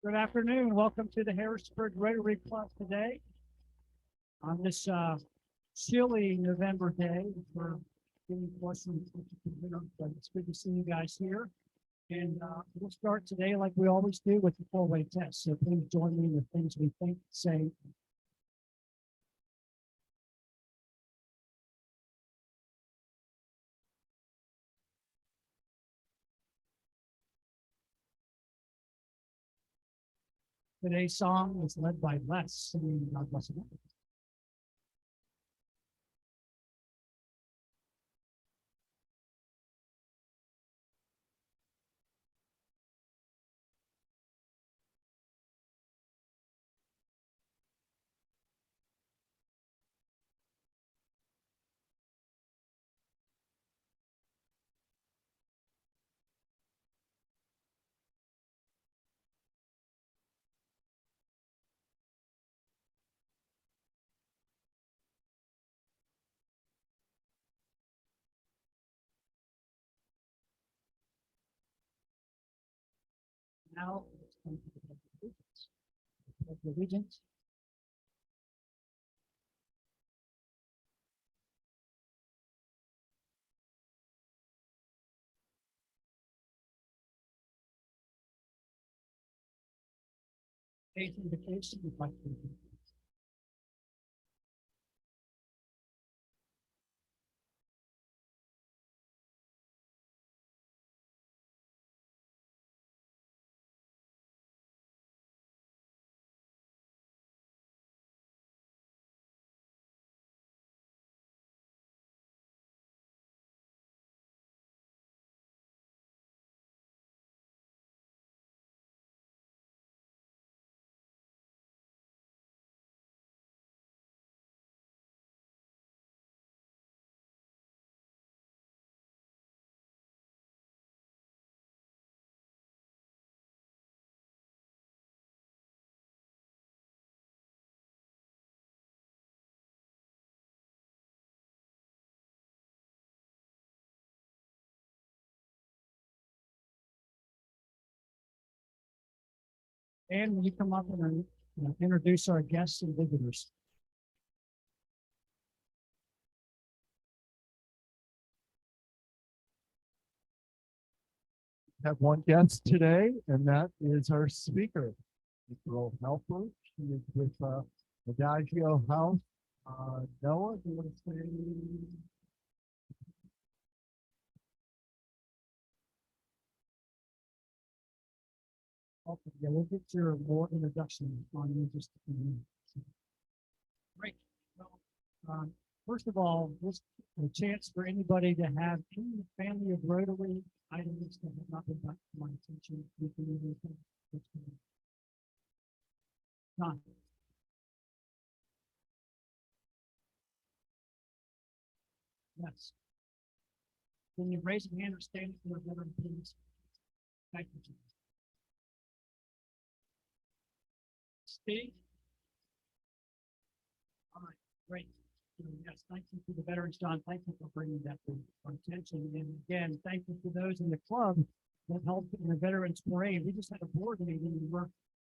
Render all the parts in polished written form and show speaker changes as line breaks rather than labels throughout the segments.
Good afternoon. Welcome to the Harrisburg Rotary Club today on this chilly November day. We're getting closer to winter, but it's good to see you guys here. And we'll start today like we always do with the four-way test. So please join me in the things we think, say. Today's song is led by Les singing God Bless America. Now, it's time for the Pledge of Allegiance. The Pledge of Allegiance. Faith invocation. We'd like to and will you come up and introduce our guests and visitors?
Have one guest today, and that is our speaker, Mr. Hepler. She is with Adagio House. Noah, do you want to say?
Okay, yeah, we'll get your more introduction on you just in a minute. Great. Well, first of all, this a chance for anybody to have any family of Rotary items that have not been brought to my attention. You can either think what's going on. None. Yes. Can you raise your hand or stand for a veteran, please? Thank you. Steve? All right, great. Yes, thank you to the veterans, John. Thank you for bringing that to our attention. And again, thank you to those in the club that helped in the Veterans Parade. We just had a board meeting and we're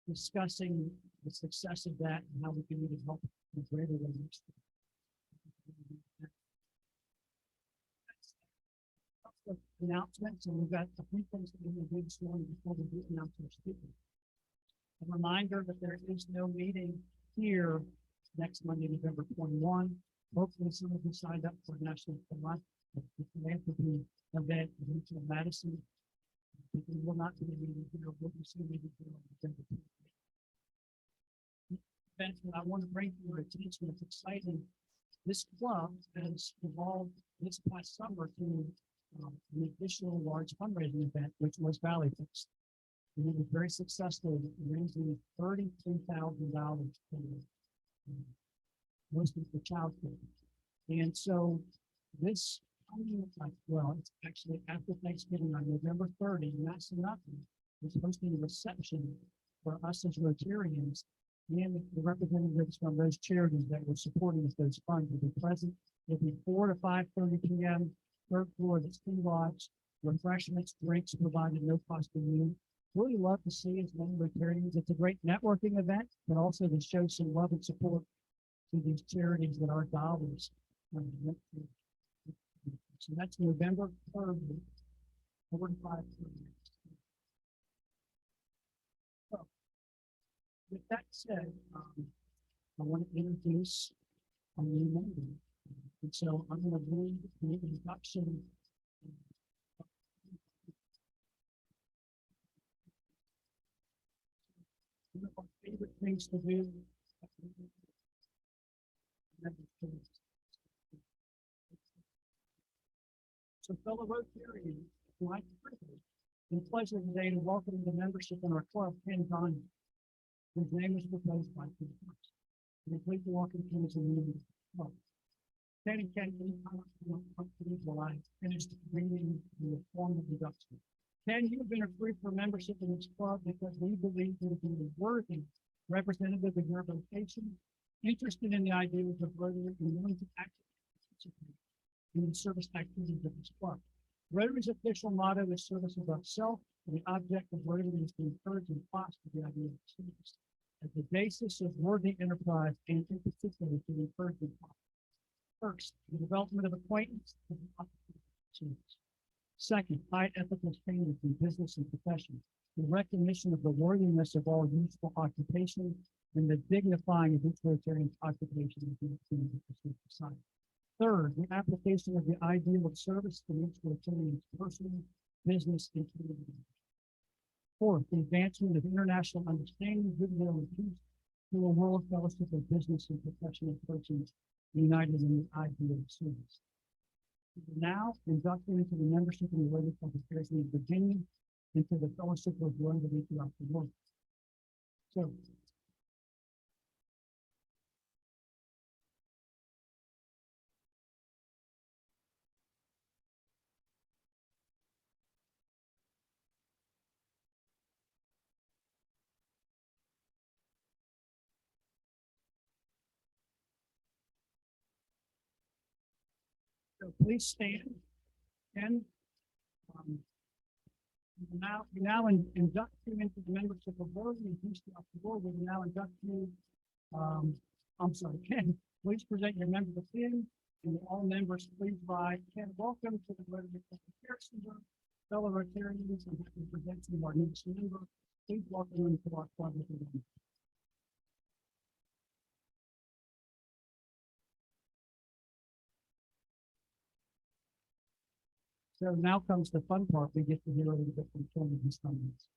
discussing the success of that and how we can even help the greater ones. Announcements, and we've got a few things that we're going to do this morning before we do announce our speaker. A reminder that there is no meeting here next Monday, November 21. Hopefully, some of you signed up for National Month, the philanthropy event in Regional Madison. We will not be meeting here. We'll be seeing meeting here on November 28. Event that I want to bring to your attention, it's exciting. This club has evolved this past summer to an additional large fundraising event, which was Valley Fest. And it was very successful, raising $33,000 for mostly for child care. And so this well, it's actually after Thanksgiving on November 30, Mass Nothing is hosting a reception for us as Rotarians and the representatives from those charities that were supporting those funds will be present. It'll be 4 to 5:30 p.m. Third floor, the ski lodge, refreshments, drinks provided, no cost to you. really love to see as many Rotarians. It's a great networking event, but also to show some love and support to these charities that our dollars went to. So that's November 3rd, 45. So with that said, I want to introduce a new member. And so I'm going to read the introduction. One of our favorite things to do. So fellow Rotarians, my privilege and pleasure today to welcome the membership in our club, Ken Donnie, whose name was proposed by Ken First. And please welcome Ken as a member of the club. Ken and Ken, while I finished reading the formal introduction. Ken, you've been approved for membership in this club because we believe you to be a worthy representative of your vocation, interested in the ideals of Rotary, and willing to actively participate in the service activities of this club. Rotary's official motto is service above self, and the object of Rotary is to encourage and foster the idea of service as the basis of worthy enterprise, and in particular to encourage and foster. First, the development of acquaintance and opportunities. Second, high ethical standards in business and profession, the recognition of the worthiness of all useful occupation, and the dignifying of each Rotarian's occupation in society. Third, the application of the ideal of service to each Rotarian's personal, business, and community. Fourth, the advancement of international understanding, goodwill, and peace through a world fellowship of business and professional persons united in the ideal of service. Now inducted into the membership in the Rotary Club of Harrison, Virginia, into the fellowship of Rotary throughout the world. So, please stand and um, induct you into the membership of Rotary and peace throughout the world. We now induct you. Um, I'm sorry, Ken. Please present your member pin, and all members, please rise. Ken, welcome to the Rotary Club of Harrison, fellow Rotarians, and happy to present to you our newest member. Please welcome them to our club. So now comes the fun part. We get to hear a little bit from Ken and his comments.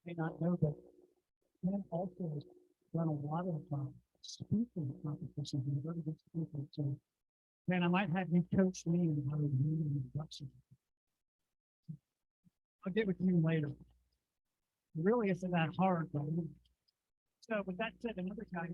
may not know that Ken also has done a lot of speaking competitions and very good speaking. So, man, I might have you coach me in how to do an introduction. I'll get with you later. It really isn't that hard, but so with that said, another guy.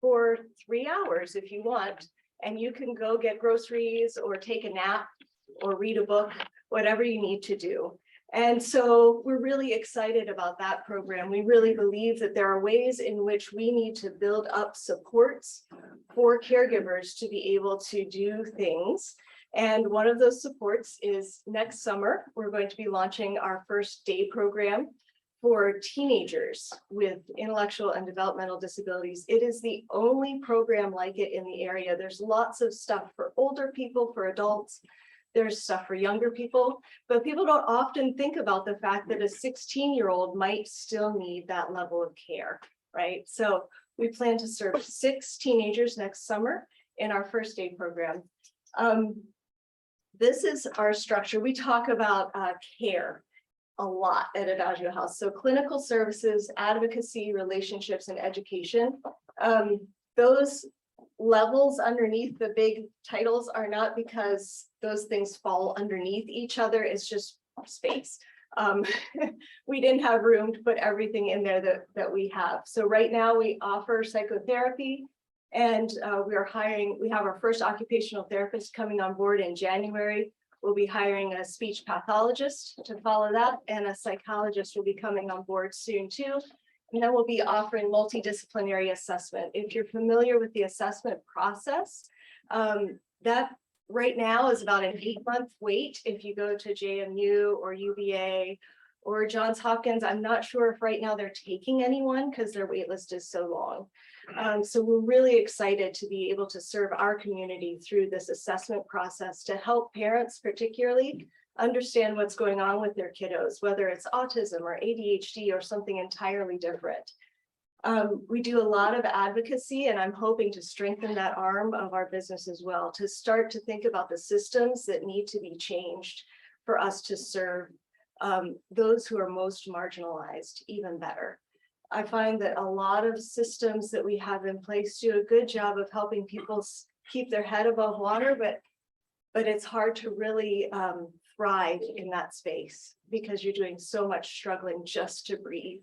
for 3 hours if you want, and you can go get groceries or take a nap or read a book, whatever you need to do. And so we're really excited about that program. We really believe that there are ways in which we need to build up supports for caregivers to be able to do things. And one of those supports is next summer, we're going to be launching our first day program for teenagers with intellectual and developmental disabilities. It is the only program like it in the area. There's lots of stuff for older people, for adults. There's stuff for younger people, but people don't often think about the fact that a 16-year-old might still need that level of care, right? So we plan to serve 6 teenagers next summer in our first day program. This is our structure. We talk about care a lot at Adagio House. So clinical services, advocacy, relationships, and education. Those levels underneath the big titles are not because those things fall underneath each other. It's just space. We didn't have room to put everything in there that we have. So right now we offer psychotherapy, and we have our first occupational therapist coming on board in January. We'll be hiring a speech pathologist to follow that, and a psychologist will be coming on board soon too. And then we'll be offering multidisciplinary assessment. If you're familiar with the assessment process, that right now is about an 8-month wait. If you go to JMU or UVA or Johns Hopkins, I'm not sure if right now they're taking anyone because their wait list is so long. So we're really excited to be able to serve our community through this assessment process to help parents particularly understand what's going on with their kiddos, whether it's autism or ADHD or something entirely different. We do a lot of advocacy, and I'm hoping to strengthen that arm of our business as well, to start to think about the systems that need to be changed for us to serve those who are most marginalized even better. I find that a lot of systems that we have in place do a good job of helping people keep their head above water, but it's hard to really thrive in that space because you're doing so much struggling just to breathe.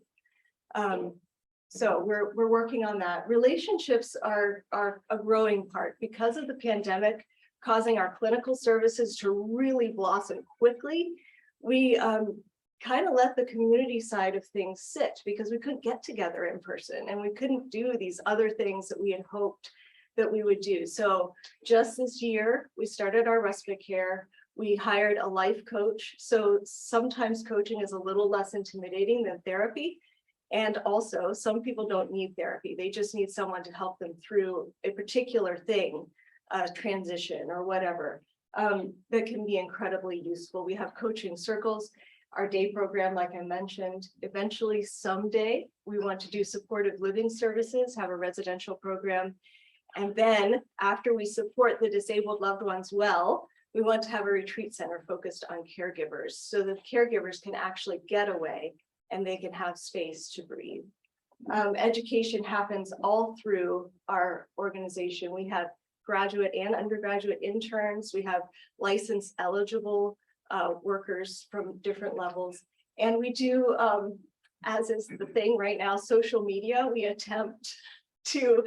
So we're working on that. Relationships are a growing part because of the pandemic, causing our clinical services to really blossom quickly. We kind of let the community side of things sit because we couldn't get together in person and we couldn't do these other things that we had hoped that we would do. So just this year, we started our respite care. We hired a life coach. So sometimes coaching is a little less intimidating than therapy. And also some people don't need therapy. They just need someone to help them through a particular thing, a transition or whatever, that can be incredibly useful. We have coaching circles. Our day program, like I mentioned, eventually someday we want to do supportive living services, have a residential program. And then after we support the disabled loved ones well, we want to have a retreat center focused on caregivers so that caregivers can actually get away and they can have space to breathe. Education happens all through our organization. We have graduate and undergraduate interns. We have license eligible workers from different levels. And we do, as is the thing right now, social media. We attempt to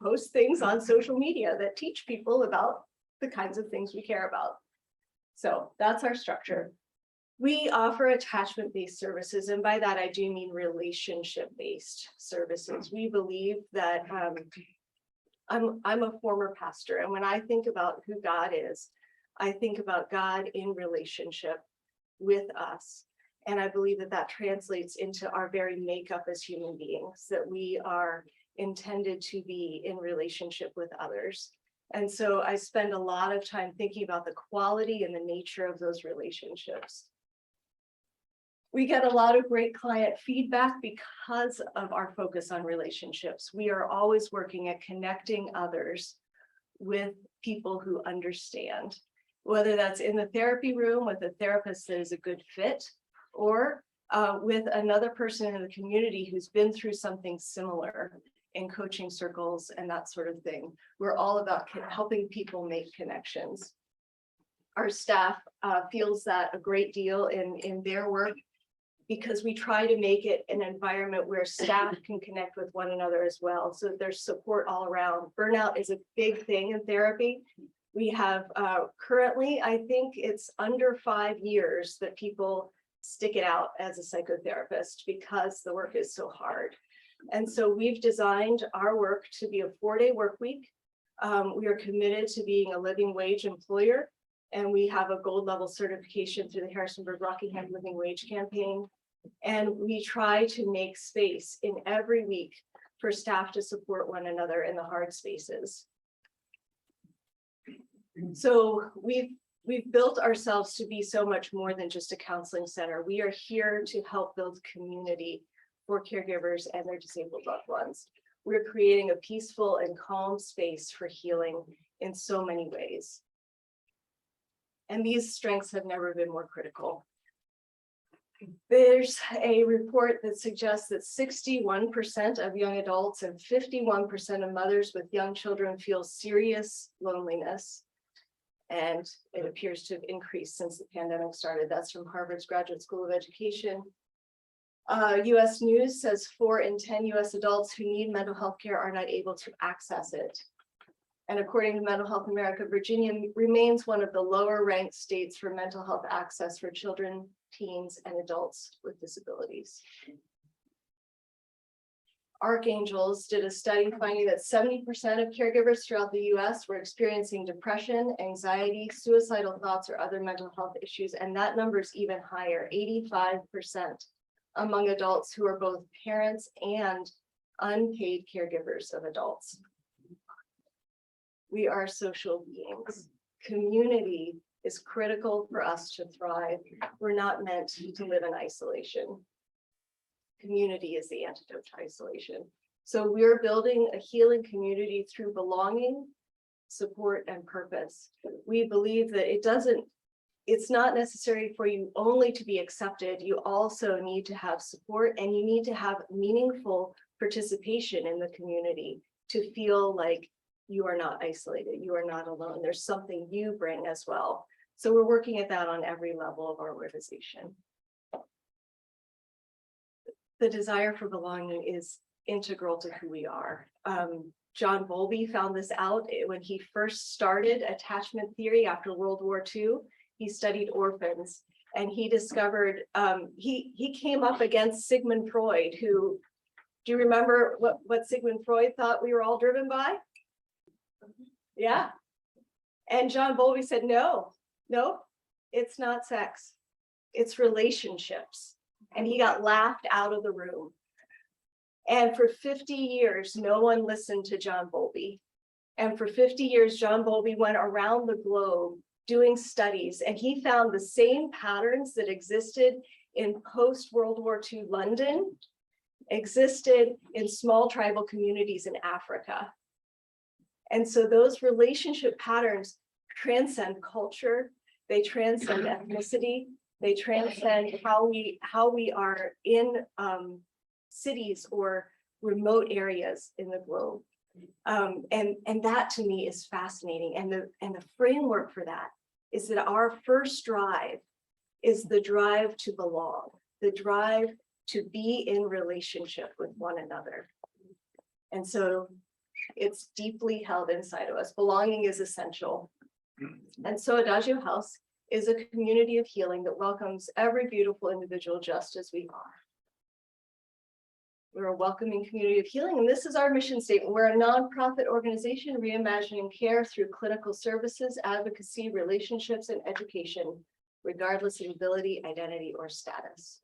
post things on social media that teach people about the kinds of things we care about. So that's our structure. We offer attachment-based services, and by that I do mean relationship-based services. We believe that I'm a former pastor, and when I think about who God is, I think about God in relationship with us. And I believe that that translates into our very makeup as human beings, that we are intended to be in relationship with others. And so I spend a lot of time thinking about the quality and the nature of those relationships. We get a lot of great client feedback because of our focus on relationships. We are always working at connecting others with people who understand, whether that's in the therapy room with a therapist that is a good fit, or with another person in the community who's been through something similar in coaching circles and that sort of thing. We're all about helping people make connections. Our staff feels that a great deal in their work. because we try to make it an environment where staff can connect with one another as well. So there's support all around. Burnout is a big thing in therapy. We have currently, I think it's under 5 years that people stick it out as a psychotherapist because the work is so hard. And so we've designed our work to be a 4-day work week. We are committed to being a living wage employer, and we have a gold level certification through the Harrisonburg-Rockingham Living Wage Campaign. And we try to make space in every week for staff to support one another in the hard spaces. So we've built ourselves to be so much more than just a counseling center. We are here to help build community for caregivers and their disabled loved ones. We're creating a peaceful and calm space for healing in so many ways. And these strengths have never been more critical. There's a report that suggests that 61% of young adults and 51% of mothers with young children feel serious loneliness. And it appears to have increased since the pandemic started. That's from Harvard's Graduate School of Education. US News says 4 in 10 US adults who need mental health care are not able to access it. And according to Mental Health America, Virginia remains one of the lower ranked states for mental health access for children, teens, and adults with disabilities. Archangels did a study finding that 70% of caregivers throughout the US were experiencing depression, anxiety, suicidal thoughts, or other mental health issues. And that number is even higher, 85% among adults who are both parents and unpaid caregivers of adults. We are social beings. Community is critical for us to thrive. We're not meant to live in isolation. Community is the antidote to isolation. So we're building a healing community through belonging, support, and purpose. We believe that it's not necessary for you only to be accepted. You also need to have support, and you need to have meaningful participation in the community to feel like you are not isolated, you are not alone. There's something you bring as well. So we're working at that on every level of our organization. The desire for belonging is integral to who we are. John Bowlby found this out when he first started attachment theory after World War II. He studied orphans, and he discovered, he came up against Sigmund Freud, who, do you remember what Sigmund Freud thought we were all driven by? Yeah. And John Bowlby said, no, it's not sex, it's relationships. And he got laughed out of the room. And for 50 years, no one listened to John Bowlby. And for 50 years, John Bowlby went around the globe doing studies, and he found the same patterns that existed in post-World War II London existed in small tribal communities in Africa. And so those relationship patterns transcend culture, they transcend ethnicity, they transcend how we are in cities or remote areas in the globe. And that to me is fascinating. And the framework for that is that our first drive is the drive to belong, the drive to be in relationship with one another. And so it's deeply held inside of us. Belonging is essential. And so Adagio House is a community of healing that welcomes every beautiful individual just as we are. We're a welcoming community of healing, and this is our mission statement. We're a nonprofit organization reimagining care through clinical services, advocacy, relationships, and education, regardless of ability, identity, or status.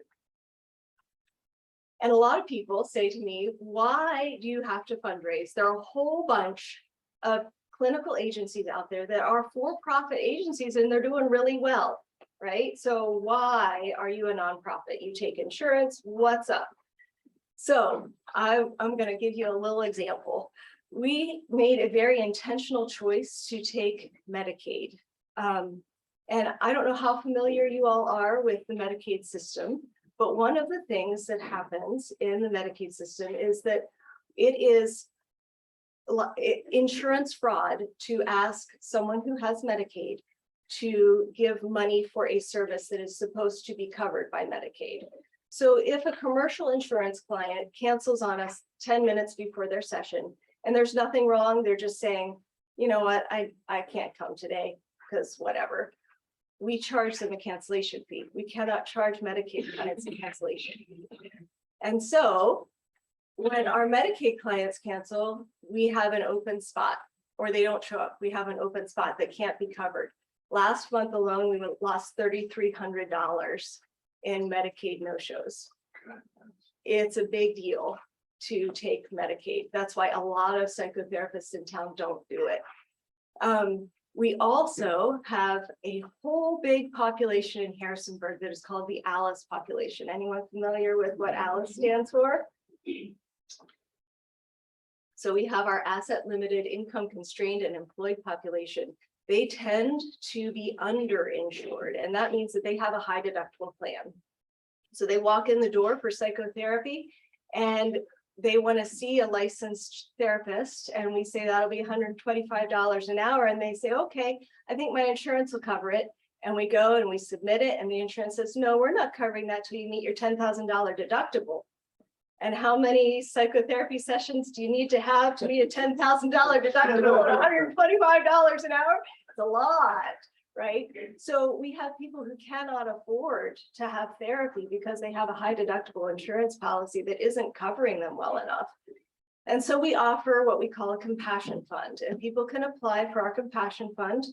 And a lot of people say to me, why do you have to fundraise? There are a whole bunch of clinical agencies out there that are for-profit agencies, and they're doing really well, right? So why are you a nonprofit? You take insurance, what's up? So I'm going to give you a little example. We made a very intentional choice to take Medicaid. And I don't know how familiar you all are with the Medicaid system, but one of the things that happens in the Medicaid system is that it is insurance fraud to ask someone who has Medicaid to give money for a service that is supposed to be covered by Medicaid. So if a commercial insurance client cancels on us 10 minutes before their session, and there's nothing wrong, they're just saying, you know what, I can't come today because whatever. We charge them a cancellation fee. We cannot charge Medicaid clients a cancellation fee. And so when our Medicaid clients cancel, we have an open spot, or they don't show up. We have an open spot that can't be covered. Last month alone, we lost $3,300 in Medicaid no-shows. It's a big deal to take Medicaid. That's why a lot of psychotherapists in town don't do it. We also have a whole big population in Harrisonburg that is called the ALICE population. Anyone familiar with what ALICE stands for? So we have our asset limited, income constrained, and employed population. They tend to be underinsured, and that means that they have a high deductible plan. So they walk in the door for psychotherapy and they want to see a licensed therapist, and we say that'll be $125 an hour, and they say, okay, I think my insurance will cover it. And we go and we submit it, and the insurance says, no, we're not covering that till you meet your $10,000 deductible. And how many psychotherapy sessions do you need to have to meet a $10,000 deductible at $125 an hour? It's a lot, right? So we have people who cannot afford to have therapy because they have a high deductible insurance policy that isn't covering them well enough. And so we offer what we call a compassion fund, and people can apply for our compassion fund.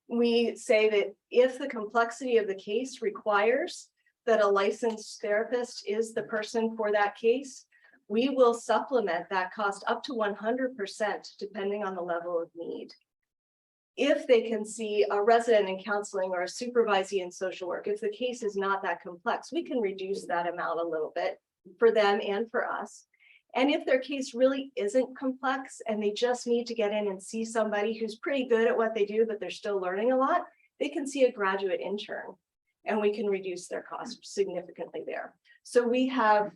We say that if the complexity of the case requires that a licensed therapist is the person for that case, we will supplement that cost up to 100% depending on the level of need. If they can see a resident in counseling or a supervisee in social work, if the case is not that complex, we can reduce that amount a little bit for them and for us. And if their case really isn't complex and they just need to get in and see somebody who's pretty good at what they do, but they're still learning a lot, they can see a graduate intern, and we can reduce their cost significantly there. So we have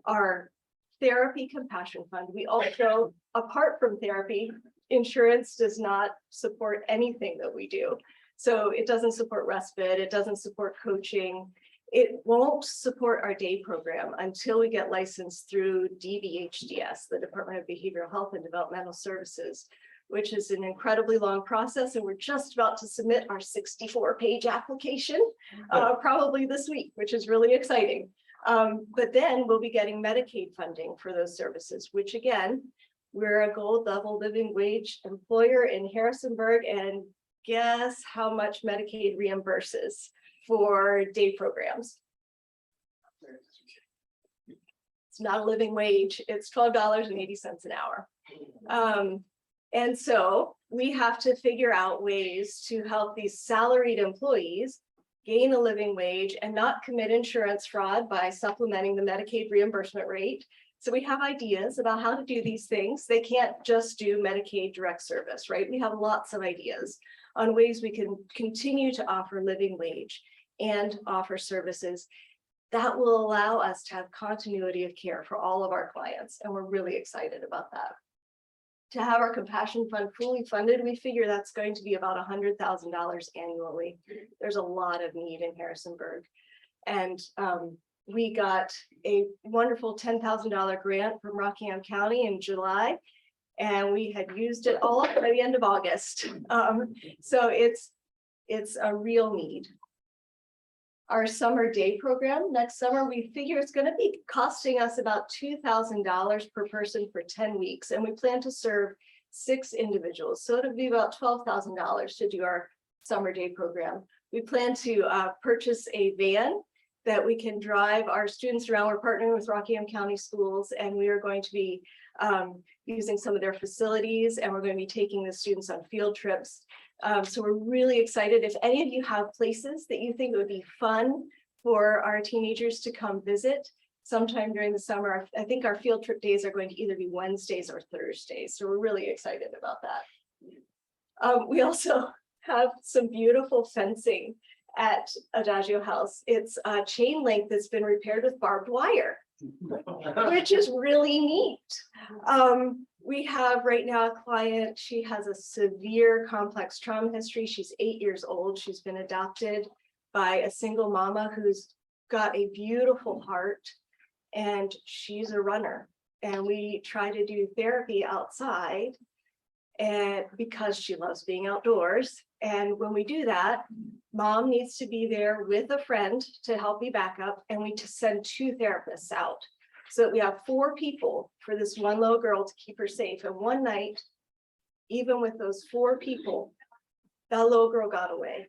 our therapy compassion fund. We also, apart from therapy, insurance does not support anything that we do. So it doesn't support respite, it doesn't support coaching. It won't support our day program until we get licensed through DBHDS, the Department of Behavioral Health and Developmental Services, which is an incredibly long process. And we're just about to submit our 64-page application, probably this week, which is really exciting. But then we'll be getting Medicaid funding for those services, which again, we're a gold level living wage employer in Harrisonburg, and guess how much Medicaid reimburses for day programs? It's not a living wage, it's $12.80 an hour. And so we have to figure out ways to help these salaried employees gain a living wage and not commit insurance fraud by supplementing the Medicaid reimbursement rate. So we have ideas about how to do these things. They can't just do Medicaid direct service, right? We have lots of ideas on ways we can continue to offer living wage and offer services that will allow us to have continuity of care for all of our clients. And we're really excited about that. To have our compassion fund fully funded, we figure that's going to be about $100,000 annually. There's a lot of need in Harrisonburg. And we got a wonderful $10,000 grant from Rockingham County in July, and we had used it all up by the end of August. So it's a real need. Our summer day program, next summer, we figure it's going to be costing us about $2,000 per person for 10 weeks. And we plan to serve 6 individuals. So it'll be about $12,000 to do our summer day program. We plan to purchase a van that we can drive our students around. We're partnering with Rockingham County Schools, and we are going to be using some of their facilities, and we're going to be taking the students on field trips. So we're really excited. If any of you have places that you think it would be fun for our teenagers to come visit sometime during the summer, I think our field trip days are going to either be Wednesdays or Thursdays. So we're really excited about that. We also have some beautiful fencing at Adagio House. It's a chain link that's been repaired with barbed wire, which is really neat. We have right now a client, she has a severe complex trauma history. She's 8 years old. She's been adopted by a single mama who's got a beautiful heart, and she's a runner. And we try to do therapy outside, and because she loves being outdoors. And when we do that, mom needs to be there with a friend to help me back up, and we just send 2 therapists out. So that we have 4 people for this one little girl to keep her safe. And one night, even with those 4 people, that little girl got away.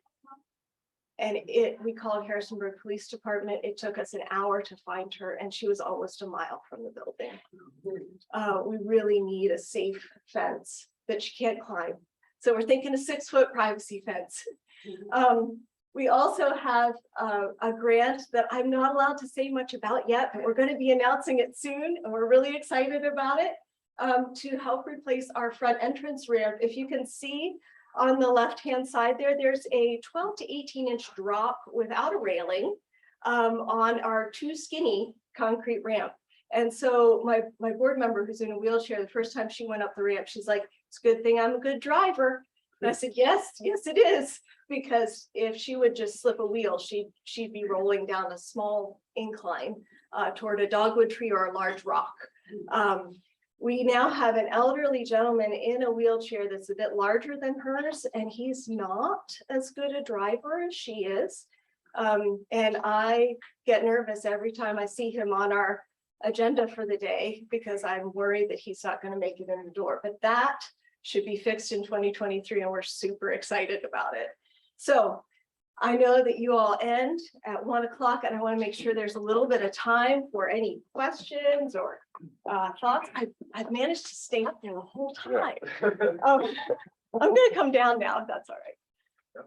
And we called Harrisonburg Police Department. It took us an hour to find her, and she was almost a mile from the building. We really need a safe fence that she can't climb. So we're thinking a 6-foot privacy fence. We also have a grant that I'm not allowed to say much about yet, but we're going to be announcing it soon, and we're really excited about it, to help replace our front entrance ramp. If you can see on the left-hand side there's a 12 to 18-inch drop without a railing on our too skinny concrete ramp. And so my board member, who's in a wheelchair, the first time she went up the ramp, she's like, "It's a good thing I'm a good driver." And I said, yes, it is. Because if she would just slip a wheel, she'd be rolling down a small incline toward a dogwood tree or a large rock. We now have an elderly gentleman in a wheelchair that's a bit larger than hers, and he's not as good a driver as she is. And I get nervous every time I see him on our agenda for the day, because I'm worried that he's not going to make it in the door. But that should be fixed in 2023, and we're super excited about it. So I know that you all end at 1 o'clock, and I want to make sure there's a little bit of time for any questions or thoughts. I've managed to stay up there the whole time. I'm going to come down now, if that's all right.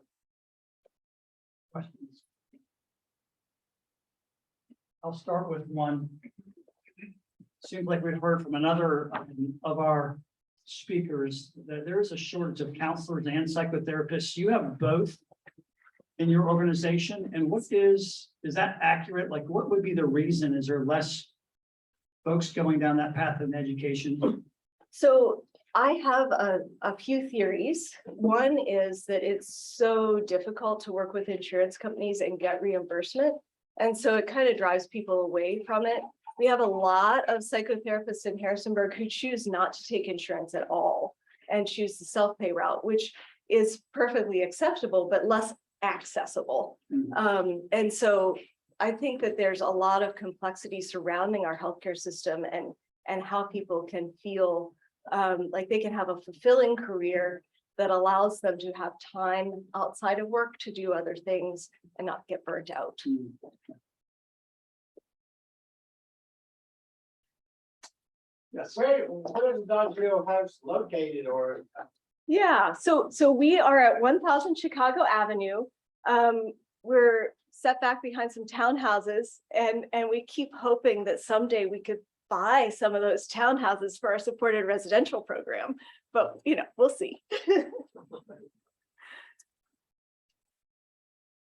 Questions? I'll start with one. Seems like we've heard from another of our speakers that there is a shortage of counselors and psychotherapists. You have both in your organization, and what is that accurate? Like, what would be the reason? Is there less folks going down that path in education?
So I have a few theories. One is that it's so difficult to work with insurance companies and get reimbursement. And so it kind of drives people away from it. We have a lot of psychotherapists in Harrisonburg who choose not to take insurance at all and choose the self-pay route, which is perfectly acceptable, but less accessible. And so I think that there's a lot of complexity surrounding our healthcare system and how people can feel like they can have a fulfilling career that allows them to have time outside of work to do other things and not get burnt out.
Yes.
Where is Adagio House located, or?
Yeah, so we are at 1000 Chicago Avenue. We're set back behind some townhouses, and we keep hoping that someday we could buy some of those townhouses for our supported residential program, but we'll see.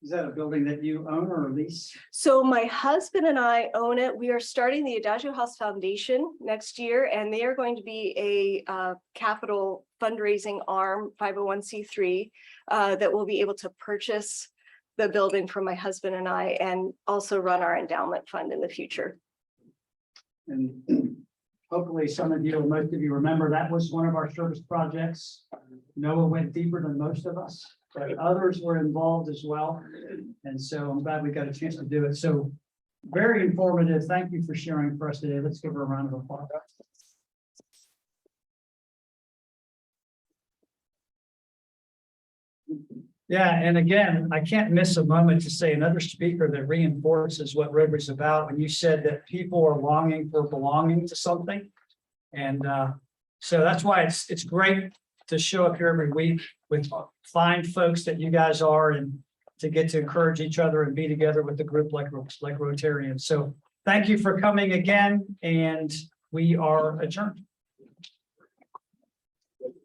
Is that a building that you own or lease?
So my husband and I own it. We are starting the Adagio House Foundation next year, and they are going to be a capital fundraising arm, 501c3, that will be able to purchase the building for my husband and I, and also run our endowment fund in the future.
And hopefully some of you, or most of you, remember that was one of our service projects. Noah went deeper than most of us, but others were involved as well. And so I'm glad we got a chance to do it. So very informative. Thank you for sharing for us today. Let's give her a round of applause. Yeah, and again, I can't miss a moment to say another speaker that reinforces what Rotary's about. When you said that people are longing for belonging to something, and so that's why it's great to show up here every week with fine folks that you guys are, and to get to encourage each other and be together with a group like Rotarians. So thank you for coming again, and we are adjourned.